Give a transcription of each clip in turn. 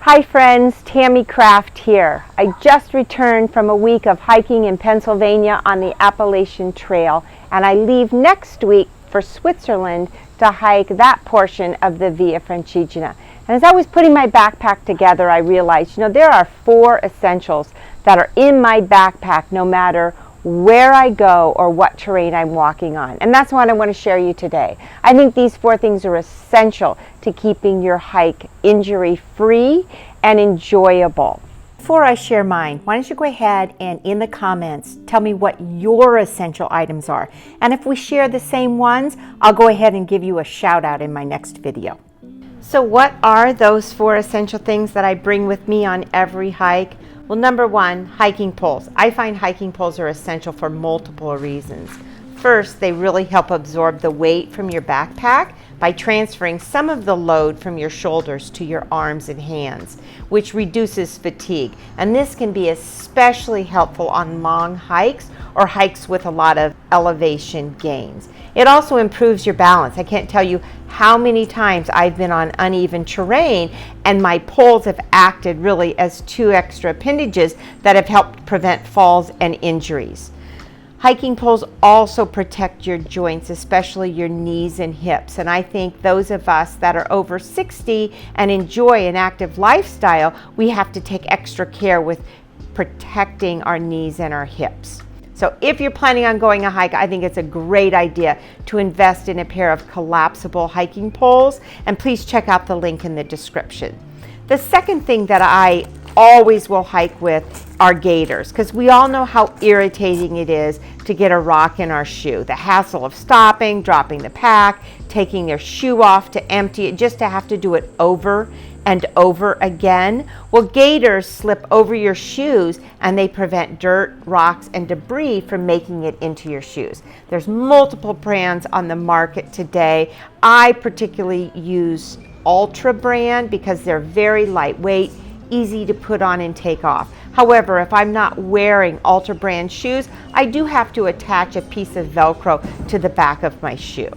Hi friends, Tammy Kraft here. I just returned from a week of hiking in Pennsylvania on the Appalachian Trail, and I leave next week for Switzerland to hike that portion of the Via Francigena. And as I was putting my backpack together, I realized, there are 4 essentials that are in my backpack no matter where I go or what terrain I'm walking on. And that's what I want to share you today. I think these 4 things are essential to keeping your hike injury-free and enjoyable. Before I share mine, why don't you go ahead and in the comments tell me what your essential items are. And if we share the same ones, I'll go ahead and give you a shout out in my next video. So what are those 4 essential things that I bring with me on every hike? Well, number 1, hiking poles. I find hiking poles are essential for multiple reasons. First, they really help absorb the weight from your backpack by transferring some of the load from your shoulders to your arms and hands, which reduces fatigue. And this can be especially helpful on long hikes or hikes with a lot of elevation gains. It also improves your balance. I can't tell you how many times I've been on uneven terrain and my poles have acted really as 2 extra appendages that have helped prevent falls and injuries. Hiking poles also protect your joints, especially your knees and hips. And I think those of us that are over 60 and enjoy an active lifestyle, we have to take extra care with protecting our knees and our hips. So if you're planning on going a hike, I think it's a great idea to invest in a pair of collapsible hiking poles. And please check out the link in the description. The second thing that I always will hike with are Gators, because we all know how irritating it is to get a rock in our shoe. The hassle of stopping, dropping the pack, taking their shoe off to empty it, just to have to do it over and over again. Well, Gators slip over your shoes and they prevent dirt, rocks, and debris from making it into your shoes. There's multiple brands on the market today. I particularly use Ultra brand because they're very lightweight, easy to put on and take off. However, if I'm not wearing Ultra brand shoes, I do have to attach a piece of Velcro to the back of my shoe.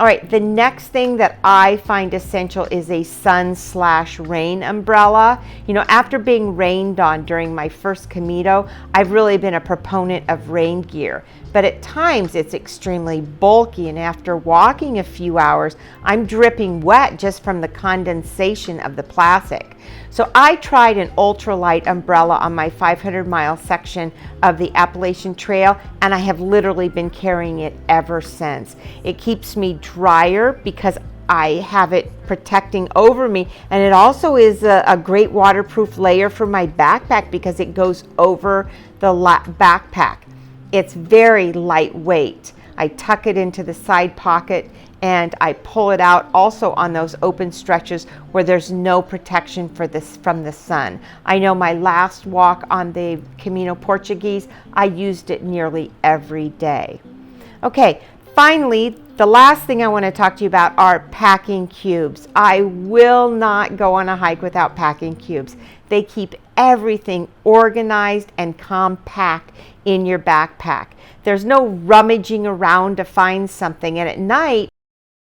All right, the next thing that I find essential is a sun/rain umbrella. After being rained on during my first Camino, I've really been a proponent of rain gear. But at times it's extremely bulky, and after walking a few hours, I'm dripping wet just from the condensation of the plastic. So I tried an ultralight umbrella on my 500-mile section of the Appalachian Trail, and I have literally been carrying it ever since. It keeps me drier because I have it protecting over me, and it also is a great waterproof layer for my backpack because it goes over the backpack. It's very lightweight. I tuck it into the side pocket and I pull it out also on those open stretches where there's no protection from the sun. I know my last walk on the Camino Portuguese, I used it nearly every day. Okay, finally, the last thing I want to talk to you about are packing cubes. I will not go on a hike without packing cubes. They keep everything organized and compact in your backpack. There's no rummaging around to find something, and at night,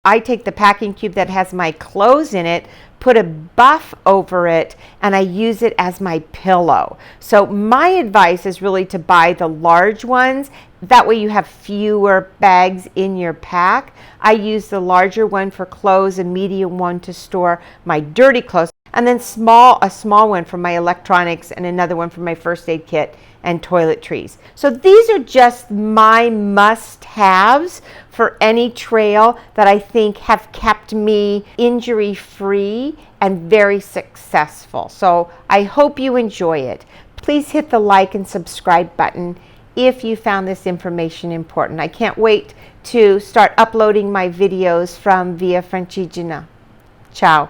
I take the packing cube that has my clothes in it, put a buff over it, and I use it as my pillow. So my advice is really to buy the large ones. That way you have fewer bags in your pack. I use the larger one for clothes, a medium one to store my dirty clothes, and then a small one for my electronics, and another one for my first aid kit and toiletries. So these are just my must-haves for any trail that I think have kept me injury-free and very successful. So I hope you enjoy it. Please hit the like and subscribe button if you found this information important. I can't wait to start uploading my videos from Via Francigena. Ciao.